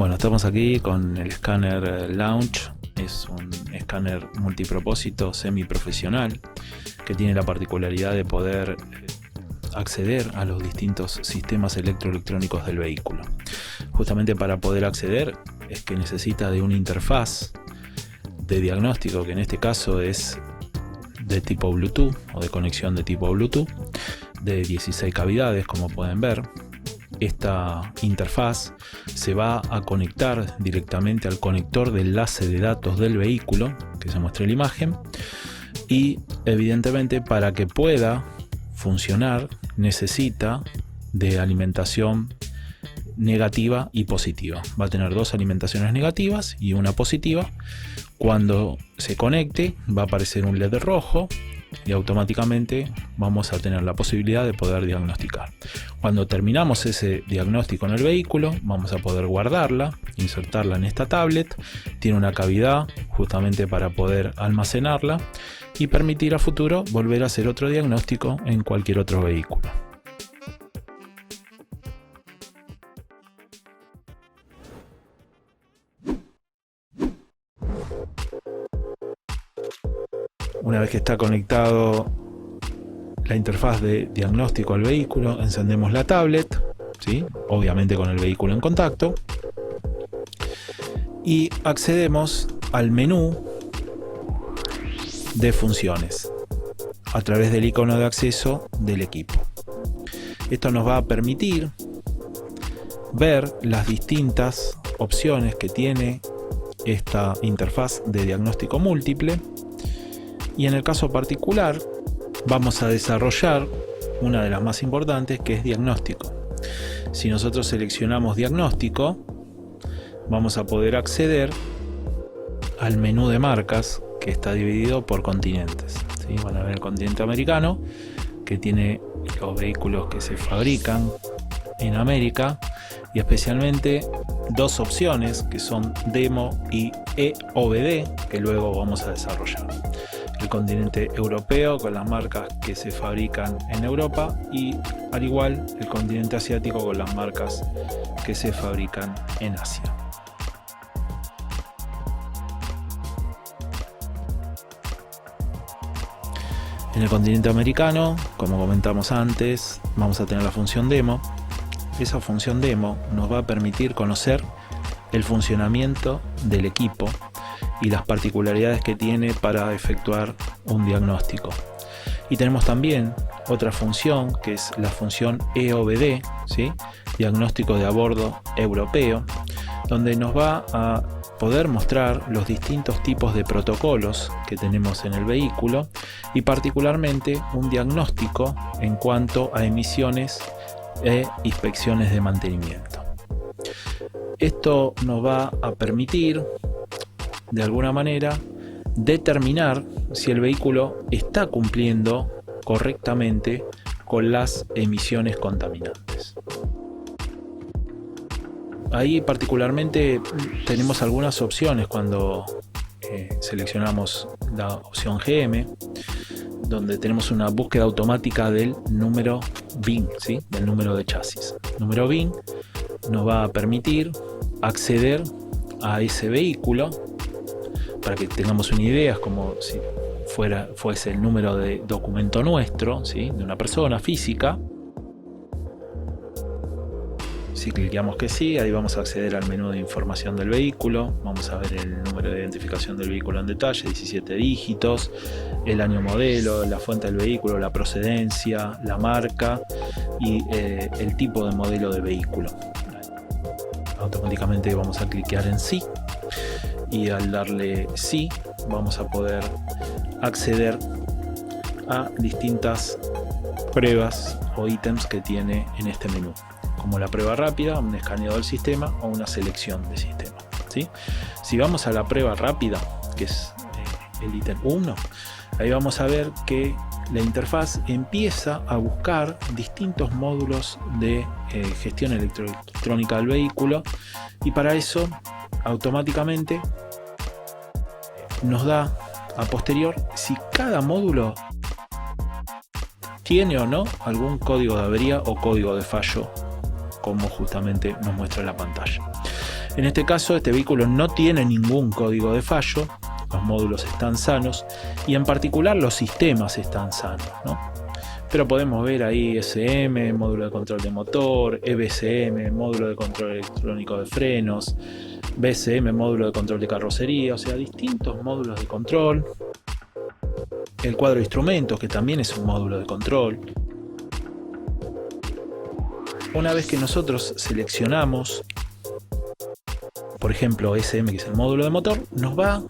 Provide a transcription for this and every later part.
Bueno, estamos aquí con el escáner Launch. Es un escáner multipropósito semiprofesional que tiene la particularidad de poder acceder a los distintos sistemas electroelectrónicos del vehículo. Justamente para poder acceder es que necesita de una interfaz de diagnóstico, que en este caso es de tipo Bluetooth o de conexión de tipo Bluetooth de 16 cavidades, como pueden ver. Esta interfaz se va a conectar directamente al conector de enlace de datos del vehículo, que se muestra en la imagen, y evidentemente para que pueda funcionar necesita de alimentación negativa y positiva. Va a tener dos alimentaciones negativas y una positiva. Cuando se conecte va a aparecer un LED rojo y automáticamente vamos a tener la posibilidad de poder diagnosticar. Cuando terminamos ese diagnóstico en el vehículo, vamos a poder guardarla, insertarla en esta tablet. Tiene una cavidad justamente para poder almacenarla y permitir a futuro volver a hacer otro diagnóstico en cualquier otro vehículo. Una vez que está conectado la interfaz de diagnóstico al vehículo, encendemos la tablet, ¿sí? Obviamente con el vehículo en contacto, y accedemos al menú de funciones a través del icono de acceso del equipo. Esto nos va a permitir ver las distintas opciones que tiene esta interfaz de diagnóstico múltiple. Y en el caso particular vamos a desarrollar una de las más importantes, que es diagnóstico. Si nosotros seleccionamos diagnóstico, vamos a poder acceder al menú de marcas, que está dividido por continentes, ¿sí? Van a ver el continente americano, que tiene los vehículos que se fabrican en América, y especialmente dos opciones que son Demo y EOBD, que luego vamos a desarrollar. El continente europeo con las marcas que se fabrican en Europa, y al igual el continente asiático con las marcas que se fabrican en Asia. En el continente americano, como comentamos antes, vamos a tener la función Demo. Esa función Demo nos va a permitir conocer el funcionamiento del equipo y las particularidades que tiene para efectuar un diagnóstico. Y tenemos también otra función, que es la función EOBD, ¿sí? Diagnóstico de a bordo europeo, donde nos va a poder mostrar los distintos tipos de protocolos que tenemos en el vehículo, y particularmente un diagnóstico en cuanto a emisiones e inspecciones de mantenimiento. Esto nos va a permitir de alguna manera determinar si el vehículo está cumpliendo correctamente con las emisiones contaminantes. Ahí particularmente tenemos algunas opciones cuando seleccionamos la opción GM, donde tenemos una búsqueda automática del número VIN, ¿sí? Del número de chasis. El número VIN nos va a permitir acceder a ese vehículo. Para que tengamos una idea, es como si fuese el número de documento nuestro, ¿sí? De una persona física. Si cliqueamos que sí, ahí vamos a acceder al menú de información del vehículo. Vamos a ver el número de identificación del vehículo en detalle, 17 dígitos, el año modelo, la fuente del vehículo, la procedencia, la marca y el tipo de modelo de vehículo. Automáticamente vamos a cliquear en sí. Y al darle sí, vamos a poder acceder a distintas pruebas o ítems que tiene en este menú, como la prueba rápida, un escaneo del sistema o una selección de sistema, ¿sí? Si vamos a la prueba rápida, que es el ítem 1, ahí vamos a ver que la interfaz empieza a buscar distintos módulos de gestión electrónica del vehículo, y para eso automáticamente nos da a posterior si cada módulo tiene o no algún código de avería o código de fallo, como justamente nos muestra en la pantalla. En este caso, este vehículo no tiene ningún código de fallo, los módulos están sanos y en particular los sistemas están sanos, ¿no? Pero podemos ver ahí SM, módulo de control de motor, EBCM, módulo de control electrónico de frenos, BCM, módulo de control de carrocería, o sea, distintos módulos de control. El cuadro de instrumentos, que también es un módulo de control. Una vez que nosotros seleccionamos, por ejemplo, SM, que es el módulo de motor, nos va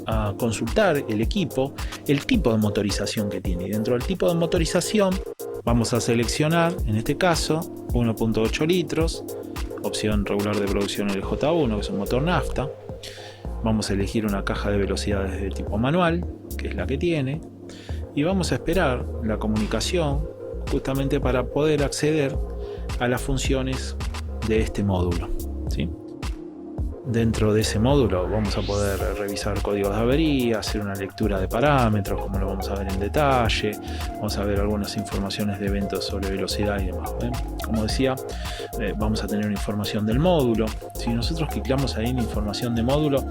a consultar el equipo el tipo de motorización que tiene, y dentro del tipo de motorización vamos a seleccionar, en este caso, 1.8 litros, opción regular de producción LJ1, que es un motor nafta. Vamos a elegir una caja de velocidades de tipo manual, que es la que tiene, y vamos a esperar la comunicación justamente para poder acceder a las funciones de este módulo, ¿sí? Dentro de ese módulo vamos a poder revisar códigos de avería, hacer una lectura de parámetros, como lo vamos a ver en detalle. Vamos a ver algunas informaciones de eventos sobre velocidad y demás. Como decía, vamos a tener una información del módulo. Si nosotros clicamos ahí en información de módulo,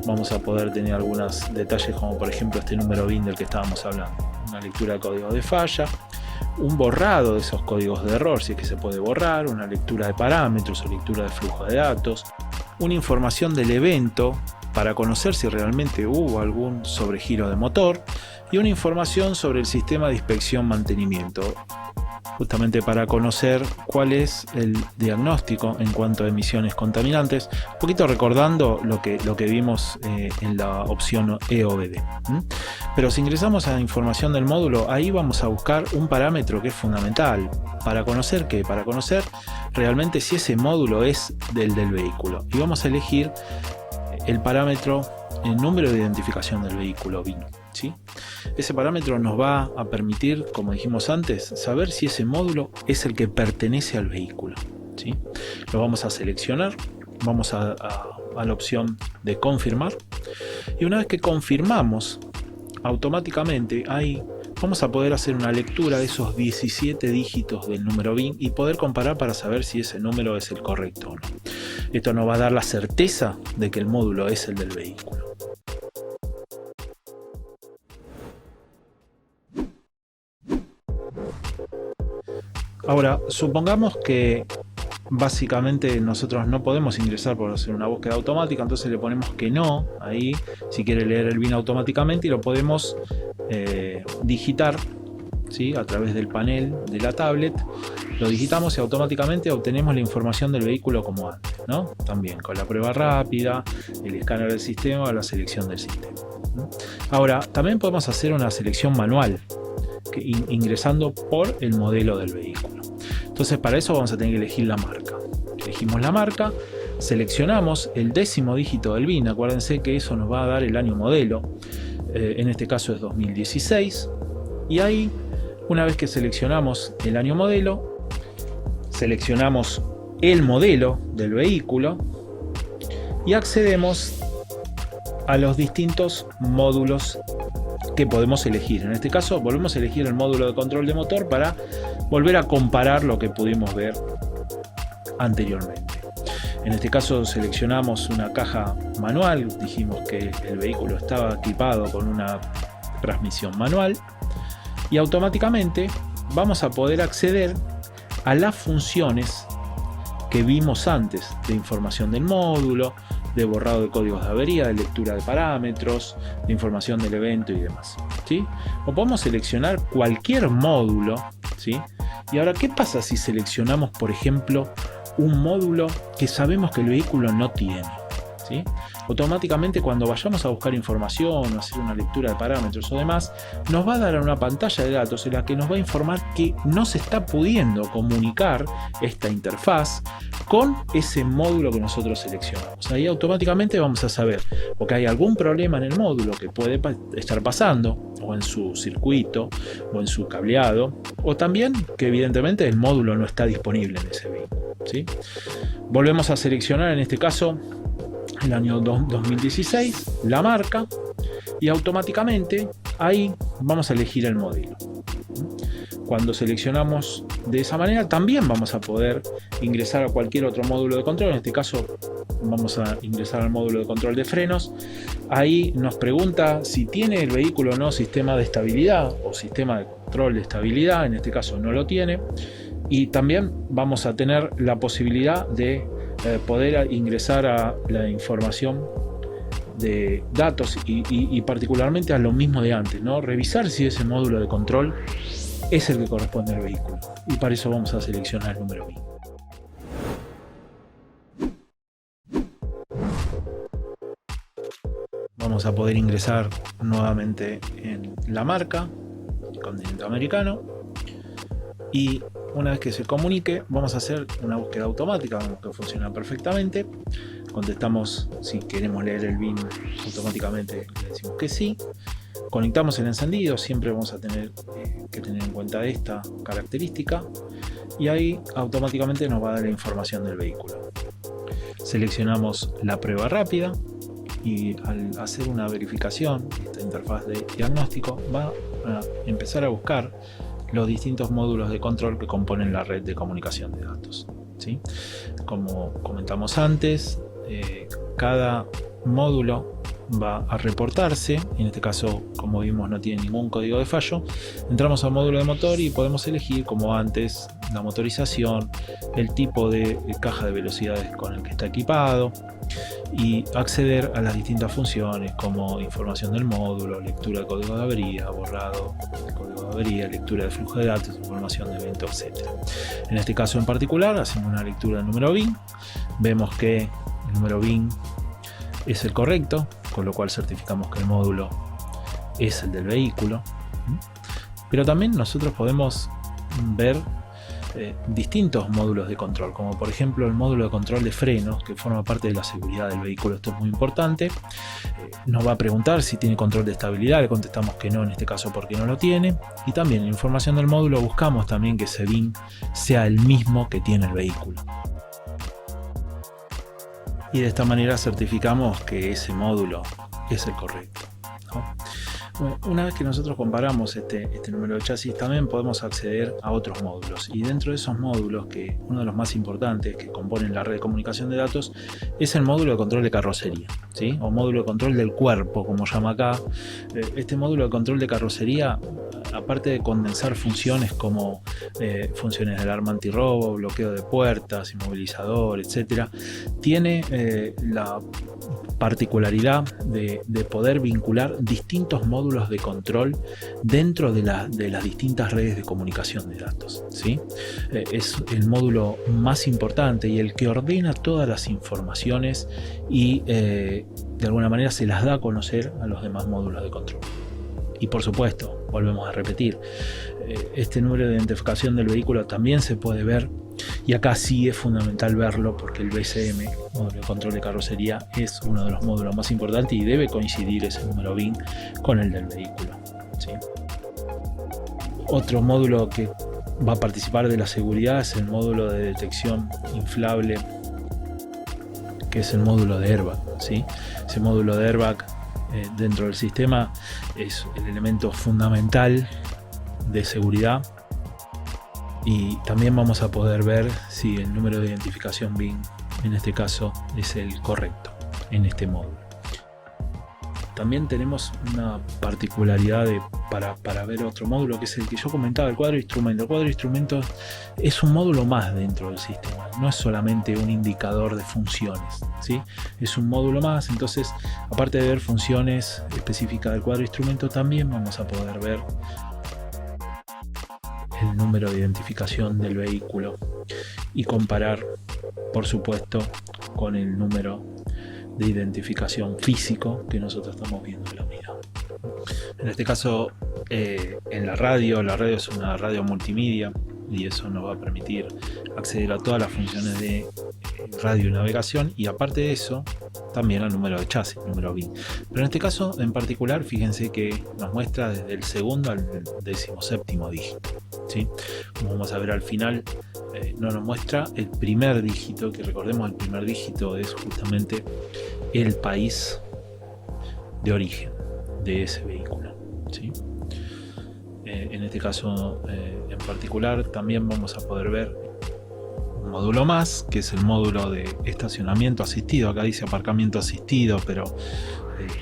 vamos a poder tener algunos detalles, como por ejemplo este número BIN del que estábamos hablando. Una lectura de códigos de falla, un borrado de esos códigos de error, si es que se puede borrar, una lectura de parámetros o lectura de flujo de datos, una información del evento para conocer si realmente hubo algún sobregiro de motor y una información sobre el sistema de inspección-mantenimiento, justamente para conocer cuál es el diagnóstico en cuanto a emisiones contaminantes, un poquito recordando lo que vimos en la opción EOBD. Pero si ingresamos a la información del módulo, ahí vamos a buscar un parámetro que es fundamental. ¿Para conocer qué? Para conocer realmente si ese módulo es del vehículo. Y vamos a elegir el parámetro, el número de identificación del vehículo BIN, ¿sí? Ese parámetro nos va a permitir, como dijimos antes, saber si ese módulo es el que pertenece al vehículo, ¿sí? Lo vamos a seleccionar, vamos a la opción de confirmar, y una vez que confirmamos, automáticamente ahí vamos a poder hacer una lectura de esos 17 dígitos del número BIN y poder comparar para saber si ese número es el correcto o no. Esto nos va a dar la certeza de que el módulo es el del vehículo. Ahora, supongamos que básicamente nosotros no podemos ingresar por hacer una búsqueda automática, entonces le ponemos que no, ahí, si quiere leer el BIN automáticamente, y lo podemos digitar, ¿sí? A través del panel de la tablet, lo digitamos y automáticamente obtenemos la información del vehículo como antes, ¿no? También con la prueba rápida, el escáner del sistema o la selección del sistema, ¿no? Ahora, también podemos hacer una selección manual, ingresando por el modelo del vehículo. Entonces, para eso vamos a tener que elegir la marca. Elegimos la marca, seleccionamos el 10º dígito del BIN. Acuérdense que eso nos va a dar el año modelo. En este caso es 2016. Y ahí, una vez que seleccionamos el año modelo, seleccionamos el modelo del vehículo y accedemos a los distintos módulos que podemos elegir. En este caso volvemos a elegir el módulo de control de motor para volver a comparar lo que pudimos ver anteriormente. En este caso seleccionamos una caja manual, dijimos que el vehículo estaba equipado con una transmisión manual y automáticamente vamos a poder acceder a las funciones que vimos antes de información del módulo, de borrado de códigos de avería, de lectura de parámetros, de información del evento y demás, ¿sí? O podemos seleccionar cualquier módulo, ¿sí? Y ahora, ¿qué pasa si seleccionamos, por ejemplo, un módulo que sabemos que el vehículo no tiene, ¿sí? Automáticamente, cuando vayamos a buscar información o hacer una lectura de parámetros o demás, nos va a dar una pantalla de datos en la que nos va a informar que no se está pudiendo comunicar esta interfaz con ese módulo que nosotros seleccionamos. Ahí automáticamente vamos a saber porque hay algún problema en el módulo que puede estar pasando, o en su circuito, o en su cableado, o también que evidentemente el módulo no está disponible en ese vehículo, ¿sí? Volvemos a seleccionar en este caso el año 2016, la marca, y automáticamente ahí vamos a elegir el modelo. Cuando seleccionamos de esa manera, también vamos a poder ingresar a cualquier otro módulo de control. En este caso vamos a ingresar al módulo de control de frenos. Ahí nos pregunta si tiene el vehículo o no sistema de estabilidad o sistema de control de estabilidad. En este caso no lo tiene. Y también vamos a tener la posibilidad de poder ingresar a la información de datos y particularmente a lo mismo de antes, ¿no? Revisar si ese módulo de control es el que corresponde al vehículo, y para eso vamos a seleccionar el número BIN. Vamos a poder ingresar nuevamente en la marca, el continente americano, y una vez que se comunique vamos a hacer una búsqueda automática que funciona perfectamente. Contestamos si queremos leer el BIN automáticamente, le decimos que sí. Conectamos el encendido, siempre vamos a tener que tener en cuenta esta característica, y ahí automáticamente nos va a dar la información del vehículo. Seleccionamos la prueba rápida y al hacer una verificación, esta interfaz de diagnóstico va a empezar a buscar los distintos módulos de control que componen la red de comunicación de datos, ¿sí? Como comentamos antes, cada módulo va a reportarse. En este caso, como vimos, no tiene ningún código de fallo. Entramos al módulo de motor y podemos elegir, como antes, la motorización, el tipo de caja de velocidades con el que está equipado, y acceder a las distintas funciones como información del módulo, lectura de código de avería, borrado de código de avería, lectura de flujo de datos, información de evento, etc. En este caso en particular hacemos una lectura del número BIN. Vemos que el número BIN es el correcto, con lo cual certificamos que el módulo es el del vehículo. Pero también nosotros podemos ver distintos módulos de control, como por ejemplo el módulo de control de frenos, que forma parte de la seguridad del vehículo. Esto es muy importante. Nos va a preguntar si tiene control de estabilidad, le contestamos que no en este caso porque no lo tiene, y también en información del módulo buscamos también que ese BIN sea el mismo que tiene el vehículo, y de esta manera certificamos que ese módulo es el correcto, ¿no? Bueno, una vez que nosotros comparamos este número de chasis, también podemos acceder a otros módulos, y dentro de esos módulos, que uno de los más importantes que componen la red de comunicación de datos es el módulo de control de carrocería, ¿sí? O módulo de control del cuerpo, como llama acá. Este módulo de control de carrocería, aparte de condensar funciones como funciones de alarma antirrobo, bloqueo de puertas, inmovilizador, etc., tiene la particularidad de poder vincular distintos módulos de control dentro de las distintas redes de comunicación de datos, ¿sí? Es el módulo más importante y el que ordena todas las informaciones y de alguna manera se las da a conocer a los demás módulos de control. Y por supuesto, volvemos a repetir, este número de identificación del vehículo también se puede ver, y acá sí es fundamental verlo porque el BCM, módulo de control de carrocería, es uno de los módulos más importantes y debe coincidir ese número BIN con el del vehículo, ¿sí? Otro módulo que va a participar de la seguridad es el módulo de detección inflable, que es el módulo de airbag, ¿sí? Ese módulo de airbag dentro del sistema es el elemento fundamental de seguridad, y también vamos a poder ver si el número de identificación BIN en este caso es el correcto en este módulo. También tenemos una particularidad para ver otro módulo, que es el que yo comentaba, el cuadro de instrumentos. El cuadro de instrumentos es un módulo más dentro del sistema, no es solamente un indicador de funciones, ¿sí? Es un módulo más. Entonces, aparte de ver funciones específicas del cuadro de instrumentos, también vamos a poder ver el número de identificación del vehículo y comparar, por supuesto, con el número de identificación físico que nosotros estamos viendo en la unidad. En este caso, en la radio es una radio multimedia, y eso nos va a permitir acceder a todas las funciones de radio y navegación, y aparte de eso también al número de chasis, número BIN. Pero en este caso en particular, fíjense que nos muestra desde el segundo al 17º dígito, ¿sí? Como vamos a ver al final, no nos muestra el primer dígito, que recordemos el primer dígito es justamente el país de origen de ese vehículo, ¿sí? En en este caso en particular también vamos a poder ver un módulo más, que es el módulo de estacionamiento asistido. Acá dice aparcamiento asistido, pero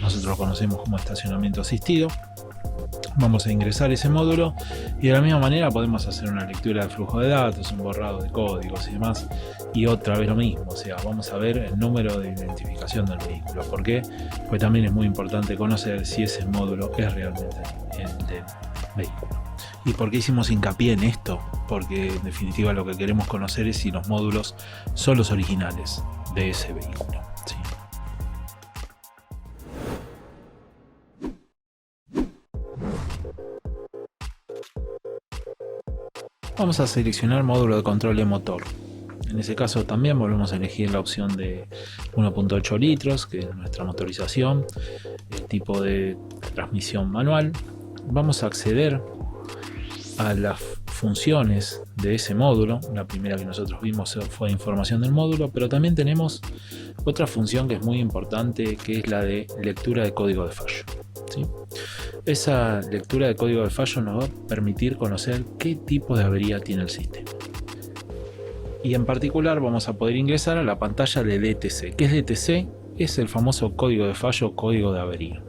nosotros lo conocemos como estacionamiento asistido. Vamos a ingresar ese módulo y de la misma manera podemos hacer una lectura de flujo de datos, un borrado de códigos y demás, y otra vez lo mismo, o sea, vamos a ver el número de identificación del vehículo. ¿Por qué? Pues también es muy importante conocer si ese módulo es realmente el del vehículo. ¿Y por qué hicimos hincapié en esto? Porque en definitiva lo que queremos conocer es si los módulos son los originales de ese vehículo, ¿sí? Vamos a seleccionar módulo de control de motor. En ese caso también volvemos a elegir la opción de 1.8 litros, que es nuestra motorización, el tipo de transmisión manual. Vamos a acceder a las funciones de ese módulo. La primera que nosotros vimos fue información del módulo, pero también tenemos otra función que es muy importante, que es la de lectura de código de fallo, ¿sí? Esa lectura de código de fallo nos va a permitir conocer qué tipo de avería tiene el sistema. Y en particular vamos a poder ingresar a la pantalla de DTC. ¿Qué es DTC? Es el famoso código de fallo, código de avería.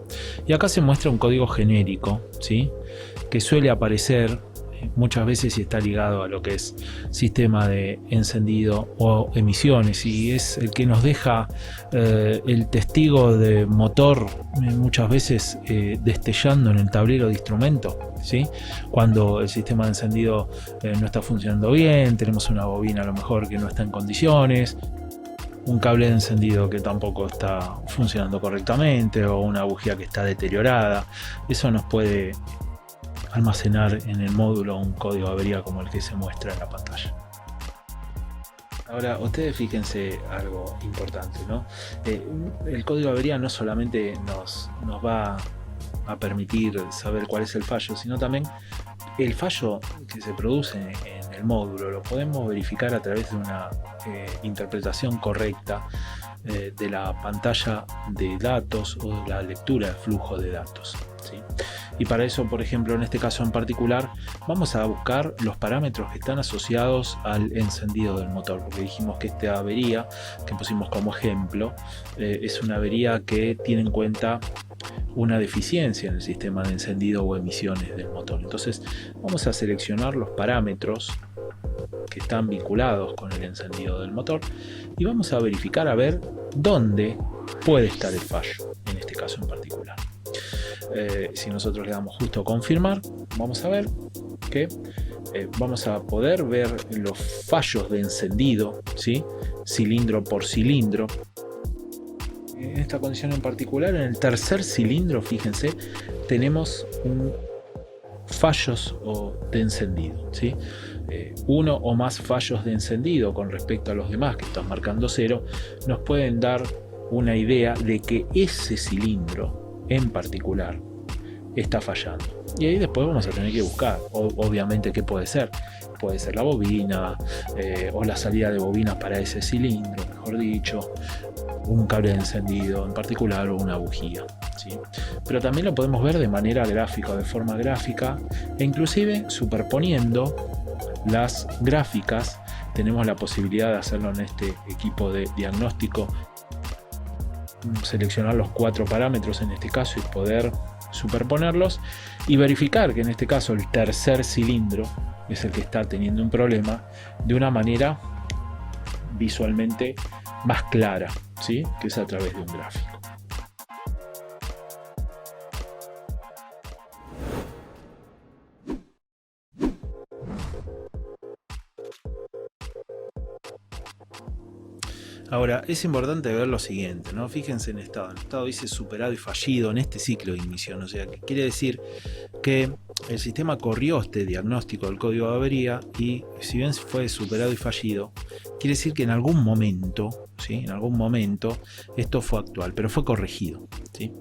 Y acá se muestra un código genérico, ¿sí? Que suele aparecer muchas veces y está ligado a lo que es sistema de encendido o emisiones, y es el que nos deja el testigo de motor muchas veces destellando en el tablero de instrumento, ¿sí? Cuando el sistema de encendido no está funcionando bien, tenemos una bobina a lo mejor que no está en condiciones, un cable de encendido que tampoco está funcionando correctamente, o una bujía que está deteriorada. Eso nos puede almacenar en el módulo un código de avería como el que se muestra en la pantalla. Ahora, ustedes fíjense algo importante, ¿no? El código de avería no solamente nos va a permitir saber cuál es el fallo, sino también el fallo que se produce en el módulo lo podemos verificar a través de una interpretación correcta de la pantalla de datos o de la lectura de flujo de datos, ¿sí? Y para eso, por ejemplo, en este caso en particular, vamos a buscar los parámetros que están asociados al encendido del motor, porque dijimos que esta avería que pusimos como ejemplo es una avería que tiene en cuenta una deficiencia en el sistema de encendido o emisiones del motor. Entonces vamos a seleccionar los parámetros que están vinculados con el encendido del motor y vamos a verificar a ver dónde puede estar el fallo, en este caso en particular. Si nosotros le damos justo a confirmar, vamos a ver que vamos a poder ver los fallos de encendido, ¿sí? Cilindro por cilindro. En esta condición en particular, en el tercer cilindro, fíjense, tenemos fallos de encendido, ¿sí? Uno o más fallos de encendido con respecto a los demás que están marcando 0 nos pueden dar una idea de que ese cilindro en particular está fallando, y ahí después vamos a tener que buscar obviamente qué puede ser la bobina o la salida de bobinas para ese cilindro, mejor dicho, un cable de encendido en particular o una bujía, ¿sí? Pero también lo podemos ver de manera gráfica o de forma gráfica, e inclusive superponiendo las gráficas tenemos la posibilidad de hacerlo en este equipo de diagnóstico, seleccionar los 4 parámetros en este caso y poder superponerlos y verificar que en este caso el tercer cilindro es el que está teniendo un problema de una manera visualmente más clara, ¿sí? Que es a través de un gráfico. Ahora, es importante ver lo siguiente, ¿no? Fíjense en estado. El estado dice superado y fallido en este ciclo de ignición. O sea, que quiere decir que el sistema corrió este diagnóstico del código de avería y si bien fue superado y fallido, quiere decir que en algún momento, ¿sí? En algún momento esto fue actual, pero fue corregido, ¿sí?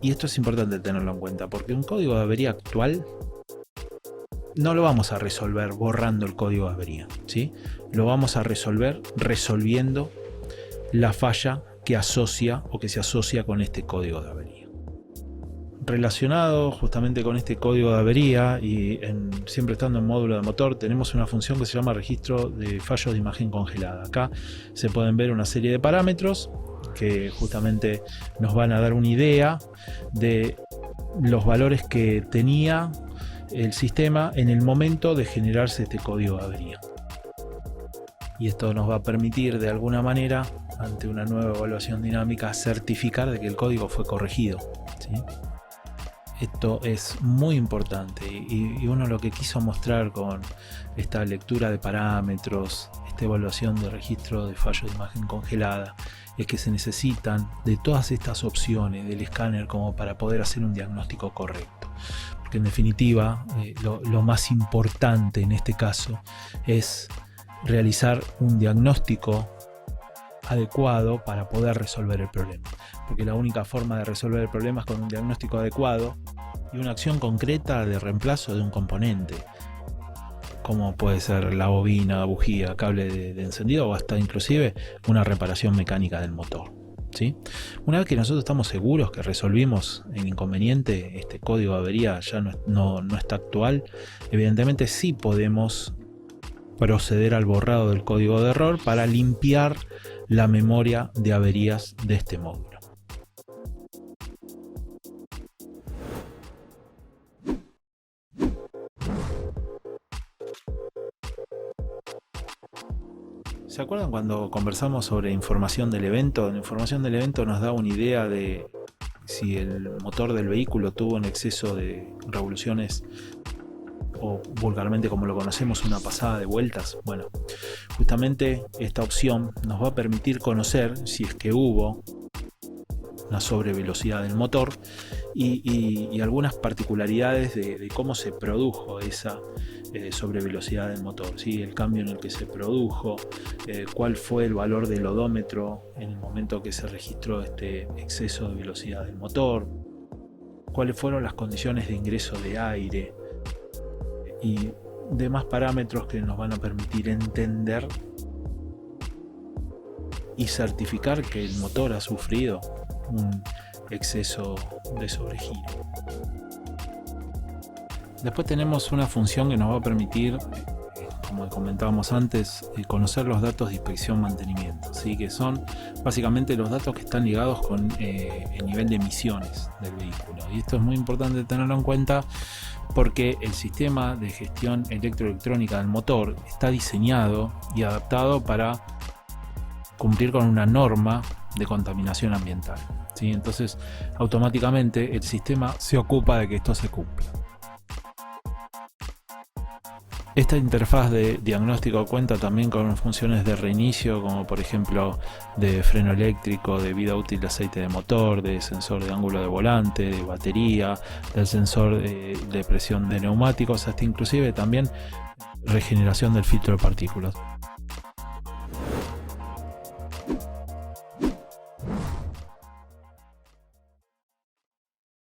Y esto es importante tenerlo en cuenta, porque un código de avería actual no lo vamos a resolver borrando el código de avería, ¿sí? Lo vamos a resolver resolviendo la falla que asocia o que se asocia con este código de avería. relacionado justamente con este código de avería y siempre estando en módulo de motor, tenemos una función que se llama registro de fallos de imagen congelada. Acá se pueden ver una serie de parámetros que justamente nos van a dar una idea de los valores que tenía el sistema en el momento de generarse este código de avería. Y esto nos va a permitir de alguna manera, ante una nueva evaluación dinámica, certificar de que el código fue corregido, ¿sí? Esto es muy importante y uno lo que quiso mostrar con esta lectura de parámetros, esta evaluación de registro de fallo de imagen congelada, es que se necesitan de todas estas opciones del escáner como para poder hacer un diagnóstico correcto. Porque en definitiva, lo más importante en este caso es realizar un diagnóstico adecuado para poder resolver el problema, porque la única forma de resolver el problema es con un diagnóstico adecuado y una acción concreta de reemplazo de un componente, como puede ser la bobina, bujía, cable de encendido o hasta inclusive una reparación mecánica del motor, ¿sí? Una vez que nosotros estamos seguros que resolvimos el inconveniente, este código de avería ya no está actual, evidentemente sí podemos proceder al borrado del código de error para limpiar la memoria de averías de este módulo. ¿Se acuerdan cuando conversamos sobre información del evento? La información del evento nos da una idea de si el motor del vehículo tuvo un exceso de revoluciones, o vulgarmente como lo conocemos, una pasada de vueltas. Bueno, justamente esta opción nos va a permitir conocer si es que hubo una sobrevelocidad del motor y algunas particularidades de cómo se produjo esa sobrevelocidad del motor, ¿sí? El cambio en el que se produjo, cuál fue el valor del odómetro en el momento que se registró este exceso de velocidad del motor, cuáles fueron las condiciones de ingreso de aire y demás parámetros que nos van a permitir entender y certificar que el motor ha sufrido un exceso de sobregiro. Después tenemos una función que nos va a permitir, como comentábamos antes, conocer los datos de inspección-mantenimiento, ¿sí? Que son básicamente los datos que están ligados con el nivel de emisiones del vehículo. Y esto es muy importante tenerlo en cuenta porque el sistema de gestión electroelectrónica del motor está diseñado y adaptado para cumplir con una norma de contaminación ambiental, ¿sí? Entonces automáticamente el sistema se ocupa de que esto se cumpla. Esta interfaz de diagnóstico cuenta también con funciones de reinicio, como por ejemplo de freno eléctrico, de vida útil de aceite de motor, de sensor de ángulo de volante, de batería, del sensor de presión de neumáticos, hasta inclusive también regeneración del filtro de partículas.